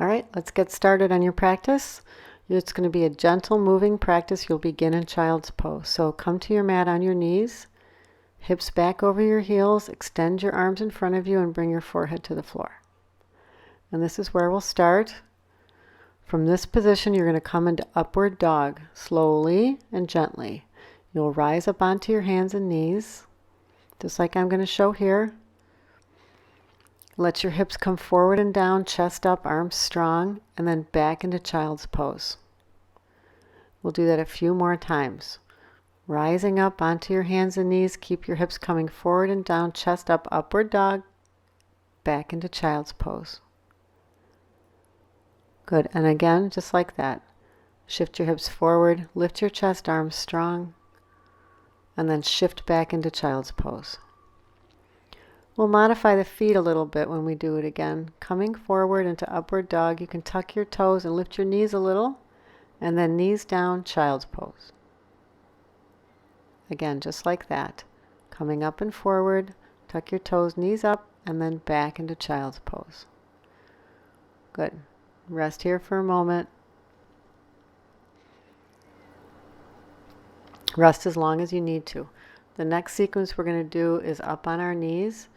All right, let's get started on your practice. It's going to be a gentle moving practice. You'll begin in child's pose. So come to your mat on your knees, hips back over your heels, extend your arms in front of you and bring your forehead to the floor. And this is where we'll start. From this position, you're going to come into upward dog, slowly and gently. You'll rise up onto your hands and knees, just like I'm going to show here. Let your hips come forward and down, chest up, arms strong, and then back into child's pose. We'll do that a few more times. Rising up onto your hands and knees, keep your hips coming forward and down, chest up, upward dog, back into child's pose. Good, and again, just like that. Shift your hips forward, lift your chest, arms strong, and then shift back into child's pose. We'll modify the feet a little bit when we do it again. Coming forward into upward dog, you can tuck your toes and lift your knees a little, and then knees down, child's pose. Again, just like that. Coming up and forward, tuck your toes, knees up, and then back into child's pose. Good. Rest here for a moment. Rest as long as you need to. The next sequence we're going to do is up on our knees.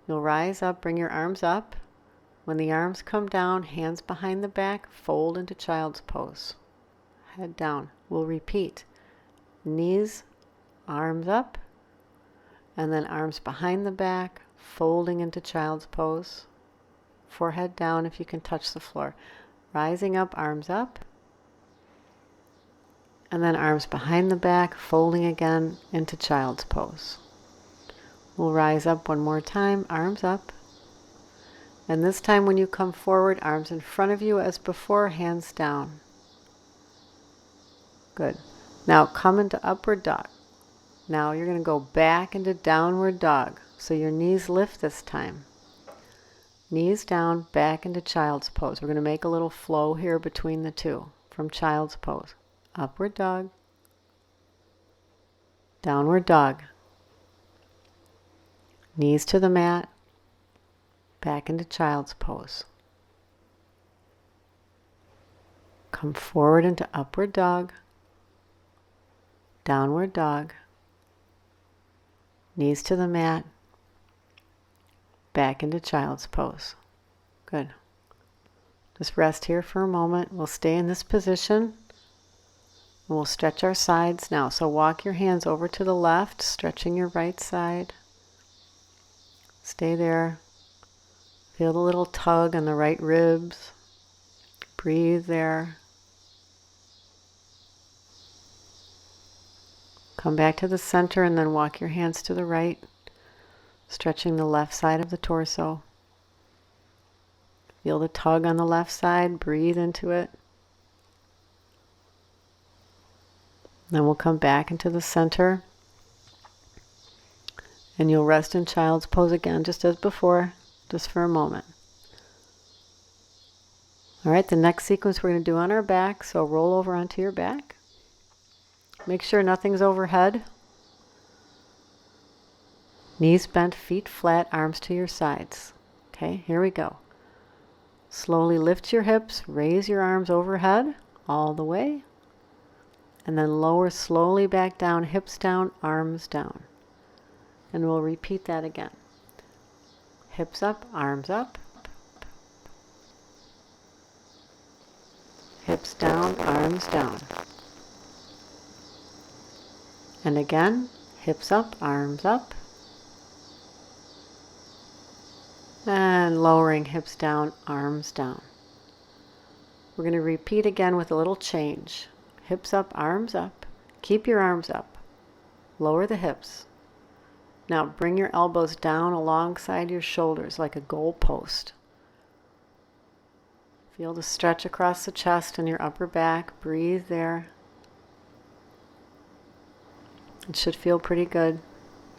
You'll rise up, bring your arms up. When the arms come down, hands behind the back, fold into child's pose. Head down. We'll repeat. Knees, arms up, and then arms behind the back, folding into child's pose. Forehead down if you can touch the floor. Rising up, arms up, and then arms behind the back, folding again into child's pose. We'll rise up one more time, arms up. And this time when you come forward, arms in front of you as before, hands down. Good. Now come into upward dog. Now you're going to go back into downward dog. So your knees lift this time. Knees down, back into child's pose. We're going to make a little flow here between the two from child's pose. Upward dog. Downward dog. Knees to the mat, back into child's pose. Come forward into upward dog, downward dog, knees to the mat, back into child's pose. Good. Just rest here for a moment. We'll stay in this position. And we'll stretch our sides now. So walk your hands over to the left, stretching your right side. Stay there. Feel the little tug on the right ribs. Breathe there. Come back to the center and then walk your hands to the right, stretching the left side of the torso. Feel the tug on the left side. Breathe into it. Then we'll come back into the center. And you'll rest in child's pose again, just as before, just for a moment. All right, the next sequence we're going to do on our back, so roll over onto your back. Make sure nothing's overhead. Knees bent, feet flat, arms to your sides. Okay, here we go. Slowly lift your hips, raise your arms overhead, all the way. And then lower slowly back down, hips down, arms down. And we'll repeat that again. Hips up, arms up. Hips down, arms down. And again, hips up, arms up. And lowering hips down, arms down. We're going to repeat again with a little change. Hips up, arms up. Keep your arms up. Lower the hips. Now bring your elbows down alongside your shoulders like a goal post. Feel the stretch across the chest and your upper back. Breathe there. It should feel pretty good.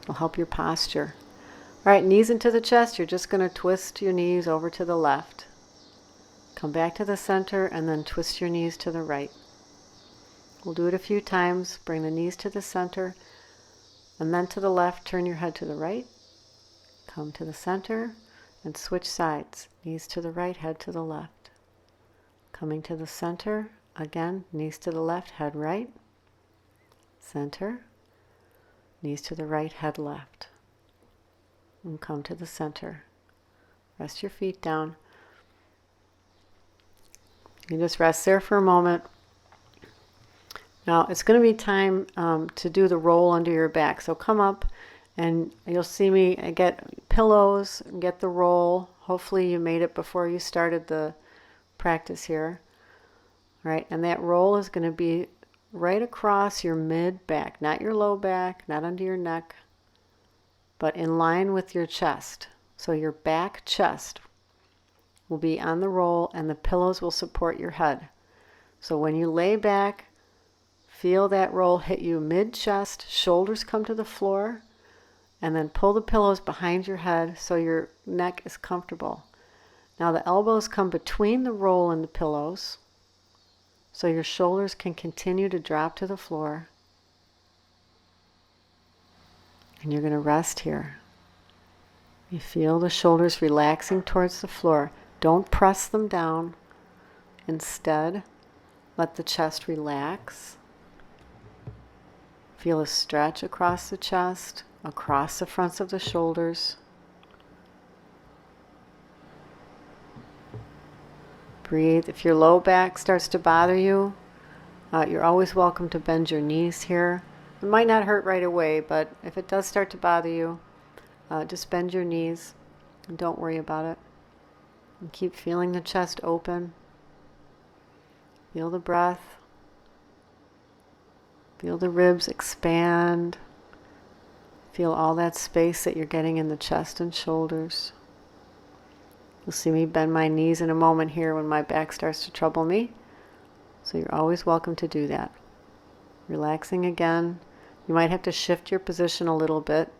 It'll help your posture. All right, knees into the chest. You're just going to twist your knees over to the left. Come back to the center and then twist your knees to the right. We'll do it a few times. Bring the knees to the center. And then to the left, turn your head to the right. Come to the center and switch sides. Knees to the right, head to the left. Coming to the center, again, knees to the left, head right. Center, knees to the right, head left. And come to the center. Rest your feet down. You just rest there for a moment. Now it's going to be time to do the roll under your back. So come up and you'll see me get pillows, get the roll. Hopefully you made it before you started the practice here. All right, and that roll is going to be right across your mid back, not your low back, not under your neck, but in line with your chest. So your back chest will be on the roll and the pillows will support your head. So when you lay back, feel that roll hit you mid-chest, shoulders come to the floor, and then pull the pillows behind your head so your neck is comfortable. Now the elbows come between the roll and the pillows, so your shoulders can continue to drop to the floor. And you're going to rest here. You feel the shoulders relaxing towards the floor. Don't press them down. Instead, let the chest relax. Feel a stretch across the chest, across the fronts of the shoulders. Breathe. If your low back starts to bother you, you're always welcome to bend your knees here. It might not hurt right away, but if it does start to bother you, just bend your knees and don't worry about it. And keep feeling the chest open. Feel the breath. Feel the ribs expand. Feel all that space that you're getting in the chest and shoulders. You'll see me bend my knees in a moment here when my back starts to trouble me. So you're always welcome to do that. Relaxing again. You might have to shift your position a little bit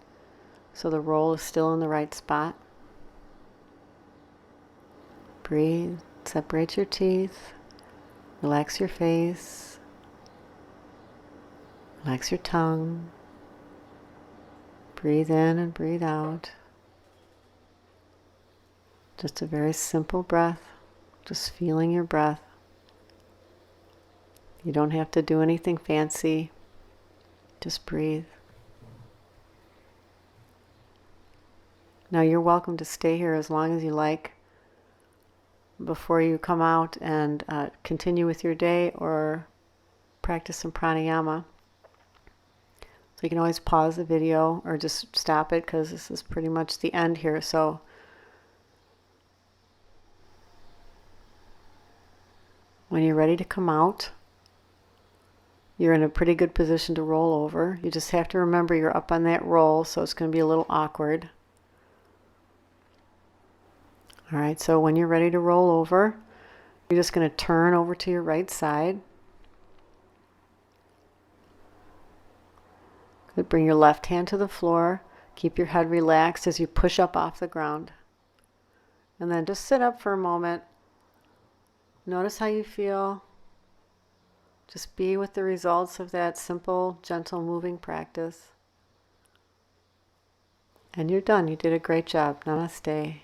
so the roll is still in the right spot. Breathe. Separate your teeth. Relax your face. Relax your tongue. Breathe in and breathe out. Just a very simple breath, just feeling your breath. You don't have to do anything fancy, just breathe. Now you're welcome to stay here as long as you like before you come out and continue with your day or practice some pranayama. So you can always pause the video or just stop it because this is pretty much the end here. So when you're ready to come out, you're in a pretty good position to roll over. You just have to remember you're up on that roll, so it's going to be a little awkward. All right, so when you're ready to roll over, you're just going to turn over to your right side. Good. Bring your left hand to the floor. Keep your head relaxed as you push up off the ground. And then just sit up for a moment. Notice how you feel. Just be with the results of that simple, gentle, moving practice. And you're done. You did a great job. Namaste.